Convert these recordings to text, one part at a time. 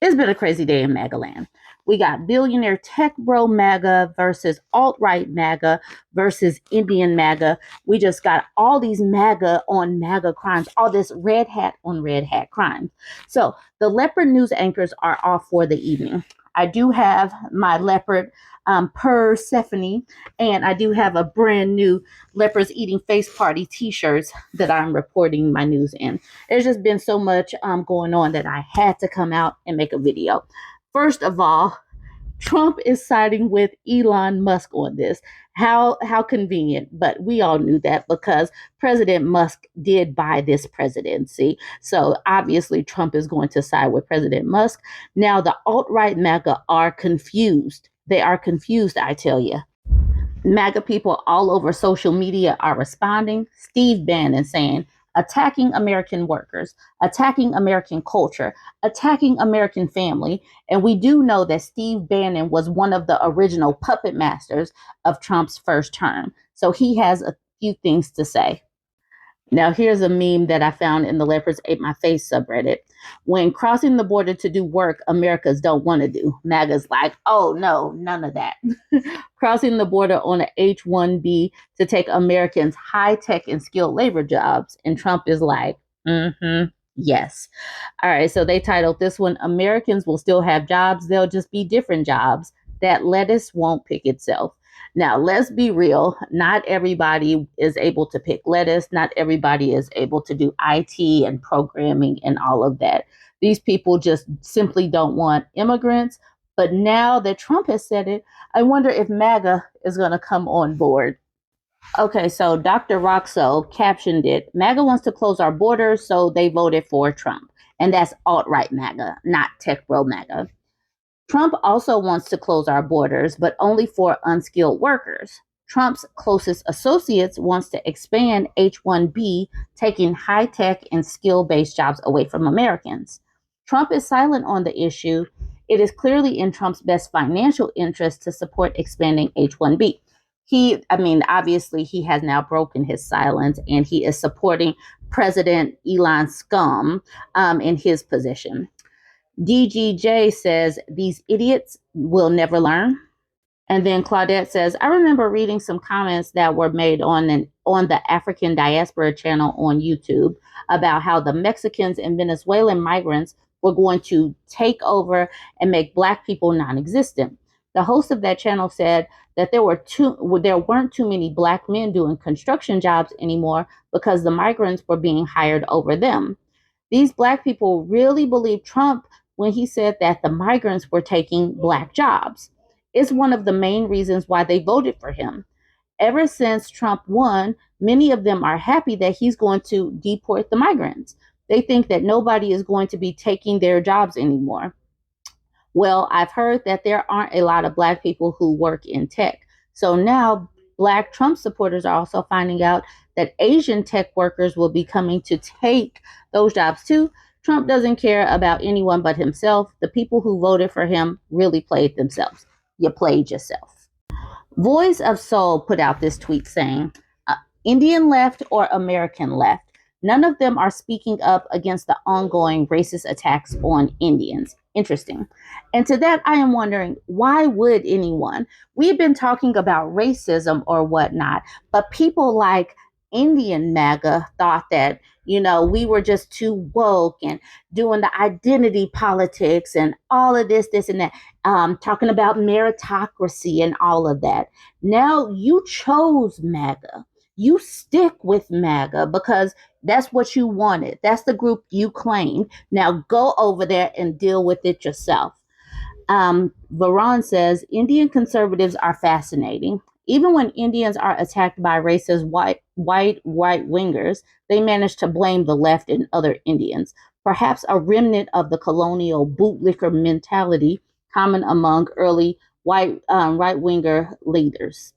It's been a crazy day in MAGA land. We got billionaire tech bro MAGA versus alt-right MAGA versus Indian MAGA. We just got all these MAGA on MAGA crimes, all this red hat on red hat crimes. So the Leopard news anchors are off for the evening. I do have my Leopard Persephone, and I do have a brand new Leopards Eating Face Party t-shirts that I'm reporting my news in. There's just been so much going on that I had to come out and make a video. First of all, Trump is siding with Elon Musk on this. How convenient, but we all knew that because President Musk did buy this presidency. So obviously Trump is going to side with President Musk. Now the alt-right MAGA are confused. They are confused, I tell you. MAGA people all over social media are responding. Steve Bannon saying, attacking American workers, attacking American culture, attacking American family. And we do know that Steve Bannon was one of the original puppet masters of Trump's first term. So he has a few things to say. Now, here's a meme that I found in the Leopards Ate My Face subreddit. When crossing the border to do work Americans don't want to do, MAGA's like, oh, no, none of that. Crossing the border on an H-1B to take Americans' high-tech and skilled labor jobs. And Trump is like, yes. All right, so they titled this one, Americans will still have jobs. They'll just be different jobs. That lettuce won't pick itself. Now, let's be real. Not everybody is able to pick lettuce. Not everybody is able to do IT and programming and all of that. These people just simply don't want immigrants. But now that Trump has said it, I wonder if MAGA is going to come on board. Okay, so Dr. Roxo captioned it, MAGA wants to close our borders, so they voted for Trump. And that's alt-right MAGA, not tech bro MAGA. Trump also wants to close our borders, but only for unskilled workers. Trump's closest associates wants to expand H-1B, taking high-tech and skill-based jobs away from Americans. Trump is silent on the issue. It is clearly in Trump's best financial interest to support expanding H-1B. Obviously, he has now broken his silence, and he is supporting President Elon scum in his position. DGJ says, these idiots will never learn. And then Claudette says, I remember reading some comments that were made on the African Diaspora channel on YouTube about how the Mexicans and Venezuelan migrants were going to take over and make Black people non-existent. The host of that channel said that there weren't too many Black men doing construction jobs anymore because the migrants were being hired over them. These Black people really believe Trump when he said that the migrants were taking Black jobs. It's one of the main reasons why they voted for him. Ever since Trump won, many of them are happy that he's going to deport the migrants. They think that nobody is going to be taking their jobs anymore. Well, I've heard that there aren't a lot of Black people who work in tech. So now Black Trump supporters are also finding out that Asian tech workers will be coming to take those jobs too. Trump doesn't care about anyone but himself. The people who voted for him really played themselves. You played yourself. Voice of Soul put out this tweet saying, Indian left or American left, none of them are speaking up against the ongoing racist attacks on Indians. Interesting. And to that, I am wondering, why would anyone? We've been talking about racism or whatnot, but people like Indian MAGA thought that, we were just too woke and doing the identity politics and all of this and that, talking about meritocracy and all of that. Now you chose MAGA. You stick with MAGA because that's what you wanted. That's the group you claimed. Now go over there and deal with it yourself. Varon says, Indian conservatives are fascinating. Even when Indians are attacked by racist white wingers, they manage to blame the left and other Indians. Perhaps a remnant of the colonial bootlicker mentality common among early right winger leaders.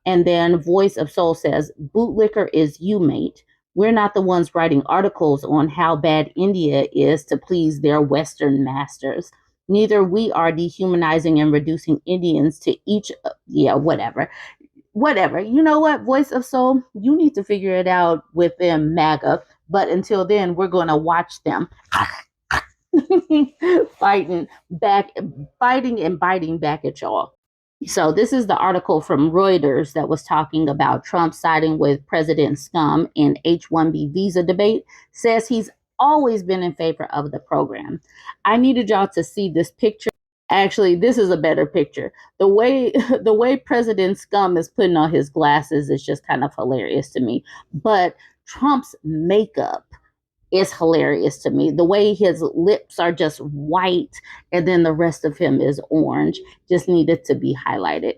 And then Voice of Soul says, bootlicker is you, mate. We're not the ones writing articles on how bad India is to please their Western masters. Neither we are dehumanizing and reducing Indians to whatever. You know what, Voice of Soul? You need to figure it out within MAGA. But until then, we're going to watch them fighting back, fighting and biting back at y'all. So this is the article from Reuters that was talking about Trump siding with President Scum in H-1B visa debate, says he's always been in favor of the program. I needed y'all to see this picture. Actually, this is a better picture. The way the way President Scum is putting on his glasses is just kind of hilarious to me. But Trump's makeup is hilarious to me. The way his lips are just white and then the rest of him is orange just needed to be highlighted.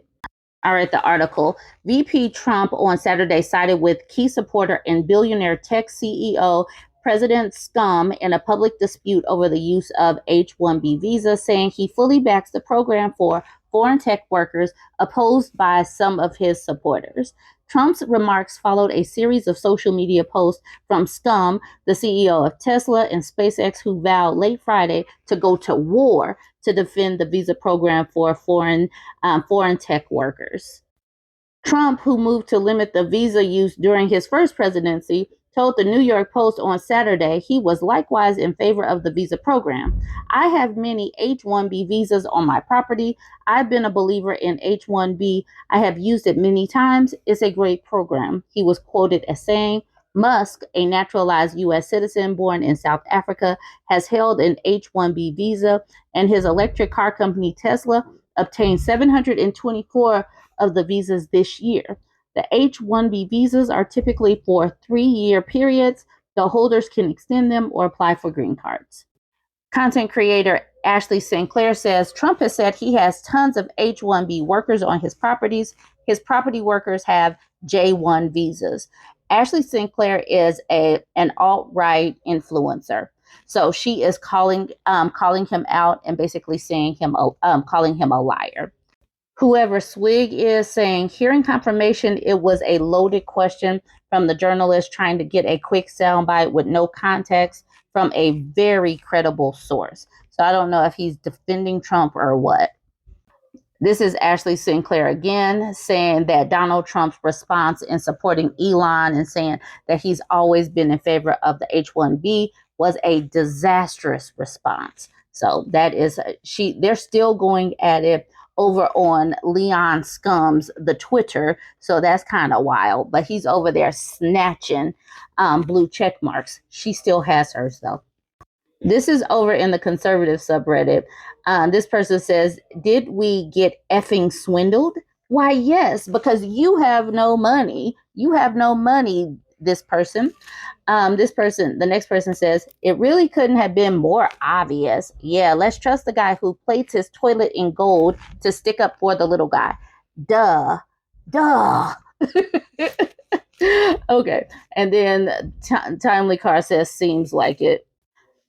All right, the article. VP Trump on Saturday sided with key supporter and billionaire tech CEO President Scum in a public dispute over the use of H-1B visa, saying he fully backs the program for foreign tech workers, opposed by some of his supporters. Trump's remarks followed a series of social media posts from Scum, the CEO of Tesla and SpaceX, who vowed late Friday to go to war to defend the visa program for foreign tech workers. Trump, who moved to limit the visa use during his first presidency, told the New York Post on Saturday he was likewise in favor of the visa program. I have many H-1B visas on my property. I've been a believer in H-1B. I have used it many times. It's a great program, he was quoted as saying. Musk, a naturalized U.S. citizen born in South Africa, has held an H-1B visa, and his electric car company Tesla obtained 724 of the visas this year. The H-1B visas are typically for 3-year periods. The holders can extend them or apply for green cards. Content creator Ashley Sinclair says Trump has said he has tons of H-1B workers on his properties. His property workers have J-1 visas. Ashley Sinclair is an alt-right influencer. So she is calling him out and basically calling him a liar. Whoever Swig is saying, hearing confirmation, it was a loaded question from the journalist trying to get a quick soundbite with no context from a very credible source. So I don't know if he's defending Trump or what. This is Ashley Sinclair again saying that Donald Trump's response in supporting Elon and saying that he's always been in favor of the H-1B was a disastrous response. So that is they're still going at it over on Leon Scum's the Twitter, so that's kind of wild. But he's over there snatching blue check marks. She still has hers though. This is over in the conservative subreddit. This person says, "Did we get effing swindled?" Why, yes, because you have no money. You have no money. This person. The next person says, it really couldn't have been more obvious. Yeah, let's trust the guy who plates his toilet in gold to stick up for the little guy. Duh. Okay. And then Timely Car says, seems like it.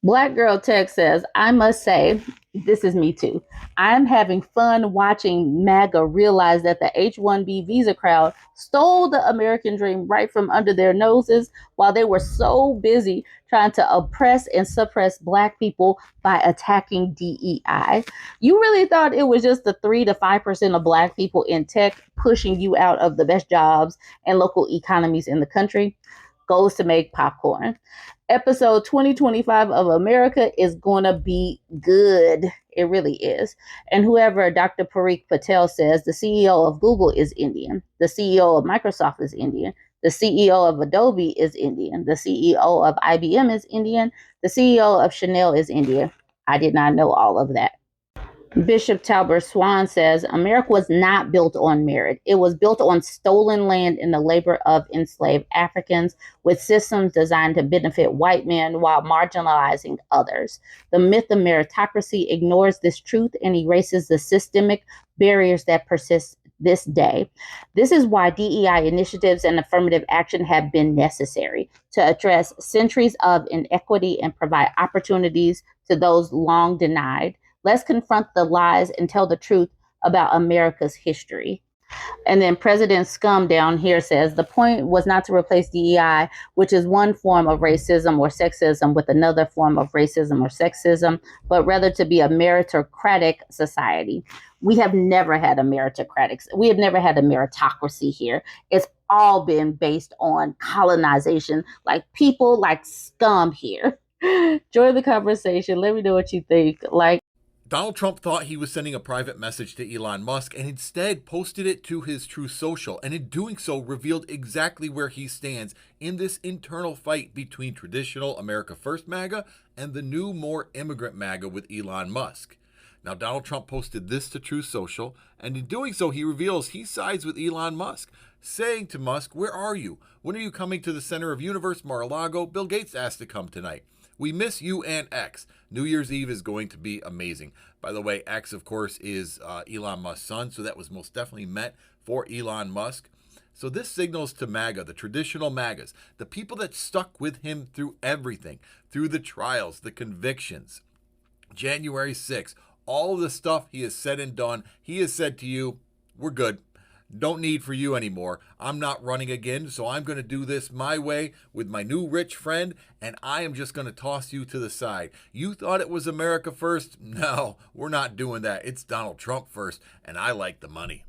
Black Girl Tech says, I must say, this is me too. I'm having fun watching MAGA realize that the H-1B visa crowd stole the American dream right from under their noses while they were so busy trying to oppress and suppress Black people by attacking DEI. You really thought it was just the 3 to 5% of Black people in tech pushing you out of the best jobs and local economies in the country? Goes to make popcorn. Episode 2025 of America is going to be good. It really is. And whoever Dr. Parikh Patel says, the CEO of Google is Indian. The CEO of Microsoft is Indian. The CEO of Adobe is Indian. The CEO of IBM is Indian. The CEO of Chanel is Indian. I did not know all of that. Bishop Talbert Swan says, America was not built on merit. It was built on stolen land and the labor of enslaved Africans with systems designed to benefit white men while marginalizing others. The myth of meritocracy ignores this truth and erases the systemic barriers that persist this day. This is why DEI initiatives and affirmative action have been necessary to address centuries of inequity and provide opportunities to those long denied. Let's confront the lies and tell the truth about America's history. And then President Scum down here says, the point was not to replace DEI, which is one form of racism or sexism, with another form of racism or sexism, but rather to be a meritocratic society. We have never had a meritocracy here. It's all been based on colonization, like people like Scum here. Join the conversation. Let me know what you think. Like, Donald Trump thought he was sending a private message to Elon Musk and instead posted it to his Truth Social, and in doing so revealed exactly where he stands in this internal fight between traditional America First MAGA and the new, more immigrant MAGA with Elon Musk. Now, Donald Trump posted this to Truth Social, and in doing so, he reveals he sides with Elon Musk, saying to Musk, "Where are you? When are you coming to the center of universe, Mar-a-Lago? Bill Gates asked to come tonight. We miss you and X. New Year's Eve is going to be amazing." By the way, X, of course, is Elon Musk's son, so that was most definitely meant for Elon Musk. So this signals to MAGA, the traditional MAGAs, the people that stuck with him through everything, through the trials, the convictions, January 6th, all the stuff he has said and done. He has said to you, we're good. Don't need for you anymore. I'm not running again, so I'm going to do this my way with my new rich friend, and I am just going to toss you to the side. You thought it was America first? No, we're not doing that. It's Donald Trump first, and I like the money.